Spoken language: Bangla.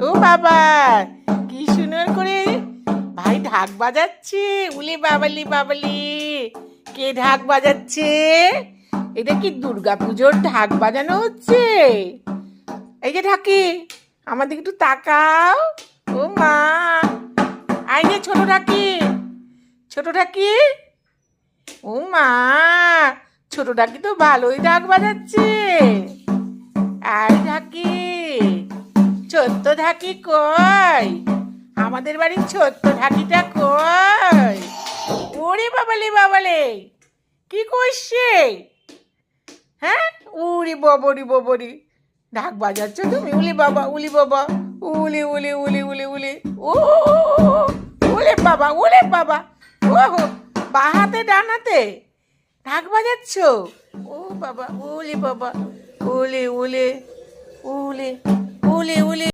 ও বাবা, কি সুন্দর করে ভাই ঢাক বাজাচ্ছে। উলি বাবালি বাবালি, কে ঢাক বাজাচ্ছে? এটা কি দুর্গা পুজোর ঢাক বাজানো হচ্ছে? এই যে ঢাকি, আমাদের একটু তাকাও। ও মা, আই যে ছোট ঢাকি, ছোট ঢাকি। ও মা, ছোট ঢাকি তো ভালোই ঢাক বাজাচ্ছে। আই ঢাকি, ছোট্ট ঢাকি কই? আমাদের বাড়ির ছোট্ট ঢাকিটা কই? ওরে বাবালে বাবালে, কি করছে? হ্যাঁ, উরি ববরি ববরি, ঢাক বাজাচ্ছ তুমি? উলি বাবা, উলি বাবা, উলি উলি উলি উলি উলি, ও ওলে বাবা, ওলে বাবা, ও বাঁ হাতে ডান হাতে ঢাক বাজাচ্ছ? ও বাবা, ওলে বাবা, ওলে ওলে, ওলে ওলে ওলে।